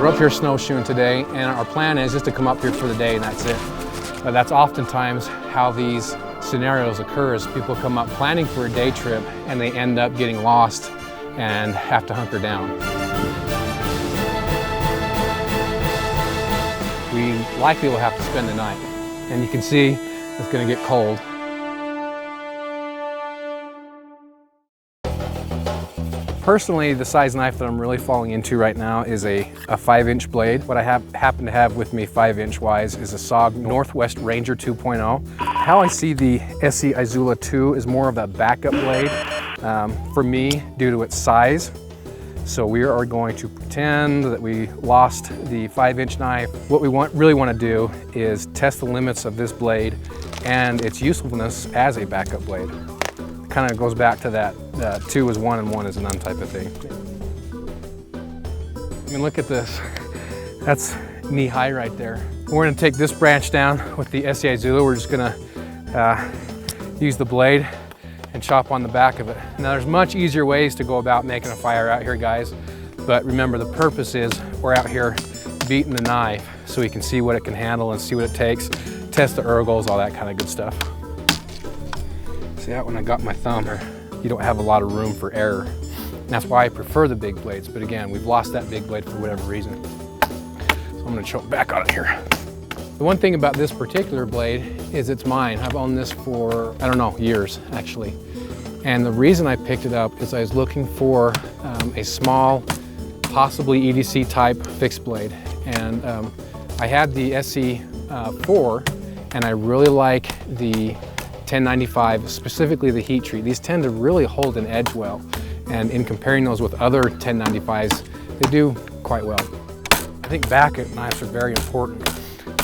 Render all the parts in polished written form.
We're up here snowshoeing today, and our plan is just to come up here for the day and that's it. But that's oftentimes how these scenarios occur, is people come up planning for a day trip and they end up getting lost and have to hunker down. We likely will have to spend the night, and you can see it's going to get cold. Personally, the size knife that I'm really falling into right now is a 5-inch blade. What I happen to have with me 5-inch wise is a SOG Northwest Ranger 2.0. How I see the ESEE Izula 2 is more of a backup blade for me due to its size. So we are going to pretend that we lost the 5-inch knife. What we really want to do is test the limits of this blade and its usefulness as a backup blade. Kind of goes back to that 2 is 1 and 1 is none type of thing. I mean, look at this. That's knee high right there. We're going to take this branch down with the ESEE Izula. We're just going to use the blade and chop on the back of it. Now, there's much easier ways to go about making a fire out here, guys. But remember, the purpose is we're out here beating the knife so we can see what it can handle and see what it takes, test the ergos, all that kind of good stuff. See that when I got my thumb, you don't have a lot of room for error. And that's why I prefer the big blades. But again, we've lost that big blade for whatever reason. So I'm gonna choke back on it here. The one thing about this particular blade is it's mine. I've owned this for, I don't know, years actually. And the reason I picked it up is I was looking for a small, possibly EDC type fixed blade. And I had the ESEE 4, and I really like the 1095, specifically the heat treat. These tend to really hold an edge well. And in comparing those with other 1095s, they do quite well. I think backup knives are very important.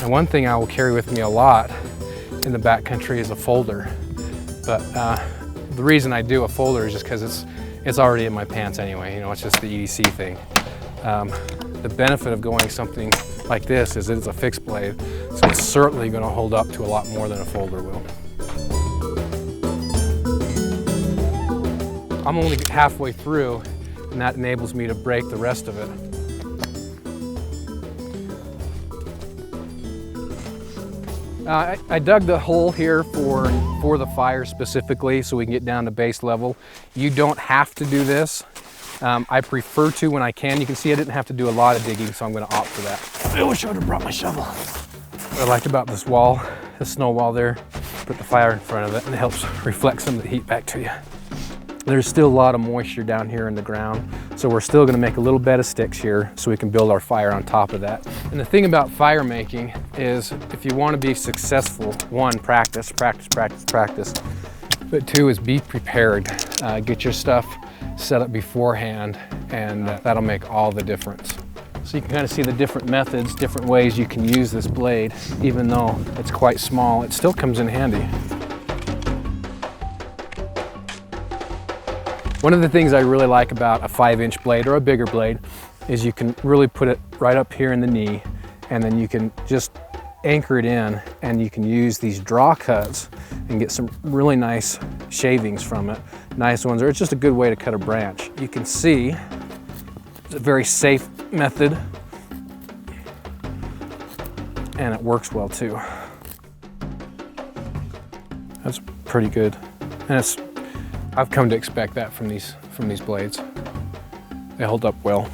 And one thing I will carry with me a lot in the backcountry is a folder. But the reason I do a folder is just because it's already in my pants anyway. You know, it's just the EDC thing. The benefit of going something like this is it's a fixed blade, so it's certainly going to hold up to a lot more than a folder will. I'm only halfway through, and that enables me to break the rest of it. I dug the hole here for the fire specifically so we can get down to base level. You don't have to do this. I prefer to when I can. You can see I didn't have to do a lot of digging, so I'm going to opt for that. I wish I would have brought my shovel. What I like about this wall, the snow wall there, put the fire in front of it and it helps reflect some of the heat back to you. There's still a lot of moisture down here in the ground, so we're still going to make a little bed of sticks here so we can build our fire on top of that. And the thing about fire making is if you want to be successful, 1, practice, practice, practice, practice. But 2 is be prepared. Get your stuff set up beforehand, and that'll make all the difference. So you can kind of see the different methods, different ways you can use this blade. Even though it's quite small, it still comes in handy. One of the things I really like about a 5-inch blade or a bigger blade is you can really put it right up here in the knee, and then you can just anchor it in, and you can use these draw cuts and get some really nice shavings from it. Nice ones, or it's just a good way to cut a branch. You can see it's a very safe method, and it works well too. That's pretty good. And I've come to expect that from these blades. They hold up well.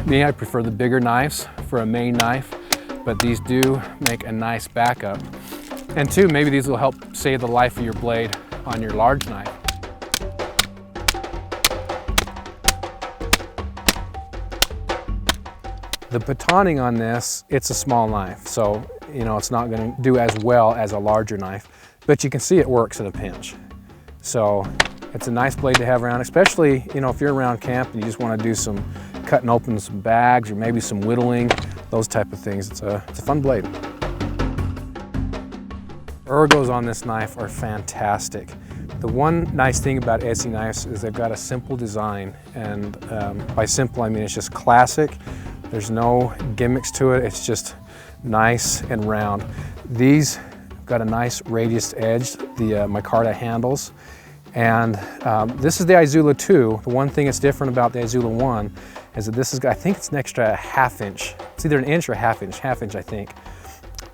Me, I prefer the bigger knives for a main knife, but these do make a nice backup. And 2, maybe these will help save the life of your blade on your large knife. The batoning on this, it's a small knife, so you know it's not going to do as well as a larger knife, but you can see it works in a pinch. So it's a nice blade to have around, especially you know if you're around camp and you just want to do some cutting open some bags or maybe some whittling, those type of things. It's a fun blade. Ergos on this knife are fantastic. The one nice thing about ESEE knives is they've got a simple design, and by simple I mean it's just classic. There's no gimmicks to it, it's just nice and round. These got a nice radius edge, the micarta handles, And this is the Izula 2. The one thing that's different about the Izula 1 is that this is, I think it's an extra ½ inch. It's either an inch or ½ inch I think,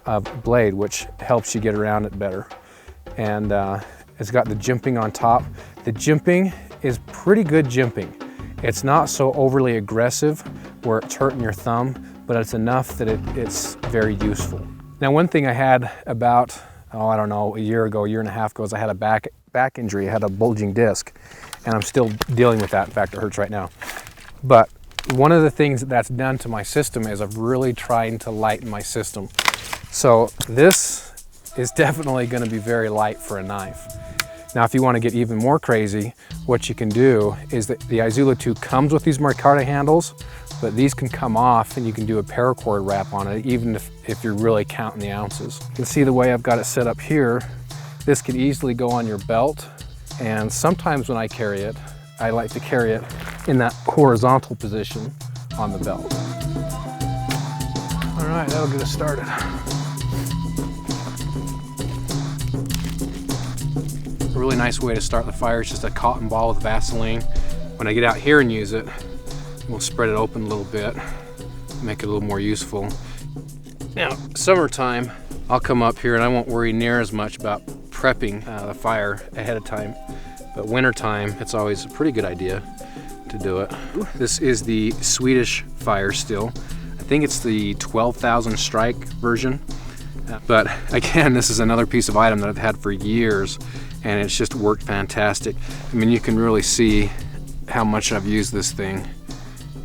of blade, which helps you get around it better. And it's got the jimping on top. The jimping is pretty good jimping. It's not so overly aggressive where it's hurting your thumb, but it's enough that it's very useful. Now, one thing I had about, I don't know, a year and a half ago, is I had a back injury. I had a bulging disc, and I'm still dealing with that. In fact, it hurts right now. But one of the things that's done to my system is I've really tried to lighten my system. So this is definitely going to be very light for a knife. Now, if you want to get even more crazy, what you can do is that the Izula 2 comes with these micarta handles, but these can come off and you can do a paracord wrap on it, even if you're really counting the ounces. You can see the way I've got it set up here. This could easily go on your belt, and sometimes when I carry it, I like to carry it in that horizontal position on the belt. All right, that'll get us started. A really nice way to start the fire is just a cotton ball with Vaseline. When I get out here and use it, we'll spread it open a little bit, make it a little more useful. Now, summertime, I'll come up here and I won't worry near as much about prepping the fire ahead of time. But wintertime, it's always a pretty good idea to do it. This is the Swedish fire still. I think it's the 12,000 strike version. But again, this is another piece of item that I've had for years, and it's just worked fantastic. I mean, you can really see how much I've used this thing,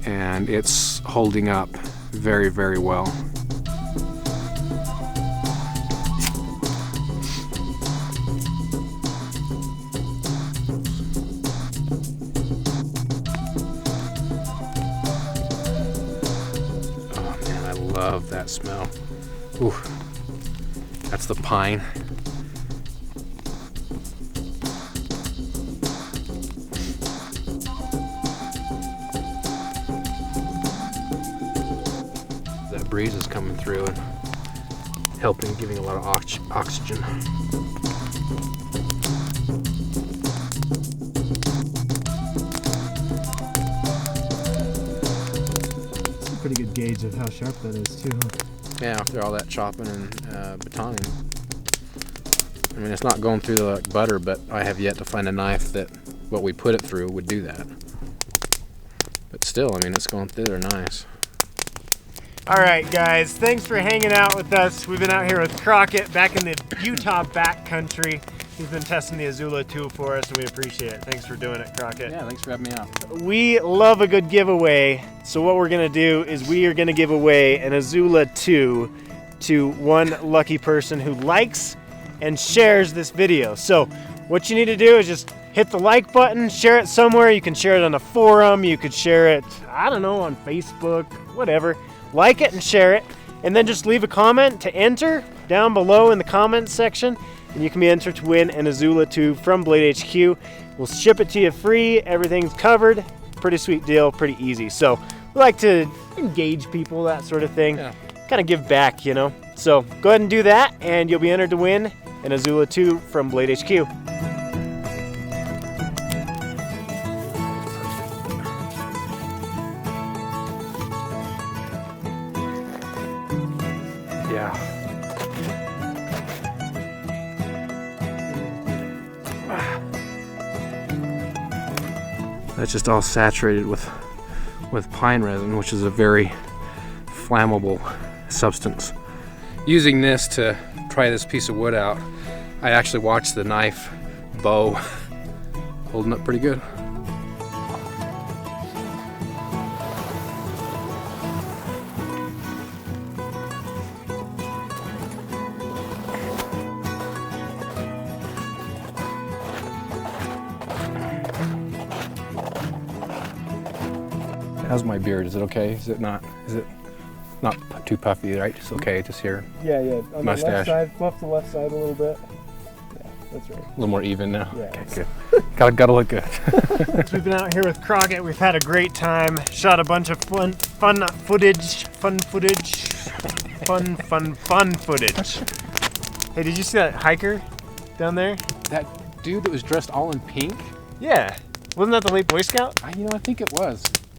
and it's holding up very, very well. Oh man, I love that smell. Ooh, that's the pine. Breeze is coming through and helping, giving a lot of oxygen. It's a pretty good gauge of how sharp that is too. Yeah, after all that chopping and batoning. I mean, it's not going through like butter, but I have yet to find a knife that what we put it through would do that. But still, I mean, it's going through there nice. All right, guys, thanks for hanging out with us. We've been out here with Crocket back in the Utah backcountry. He's been testing the Izula 2 for us, and we appreciate it. Thanks for doing it, Crocket. Yeah, thanks for having me out. We love a good giveaway, so what we're gonna do is we are gonna give away an Izula 2 to one lucky person who likes and shares this video. So what you need to do is just hit the like button, share it somewhere. You can share it on a forum, you could share it, I don't know, on Facebook, whatever. Like it and share it, and then just leave a comment to enter down below in the comments section, and you can be entered to win an Izula 2 from Blade HQ. We'll ship it to you free, everything's covered. Pretty sweet deal, pretty easy. So we like to engage people, that sort of thing. Yeah. Kind of give back, you know. So go ahead and do that, and you'll be entered to win an Izula 2 from Blade HQ. Yeah. That's just all saturated with pine resin, which is a very flammable substance. Using this to try this piece of wood out, I actually watched the knife bow holding up pretty good. How's my beard? Is it okay? Is it not too puffy, right? It's okay, just here. Yeah, yeah. On mustache. the left side, fluff the left side a little bit. Yeah, that's right. A little more even now. Yeah. Okay, good. Gotta look good. We've been out here with Crocket. We've had a great time. Shot a bunch of fun footage. Hey, did you see that hiker down there? dude that was dressed all in pink? Yeah. Wasn't that the late Boy Scout? You know, I think it was.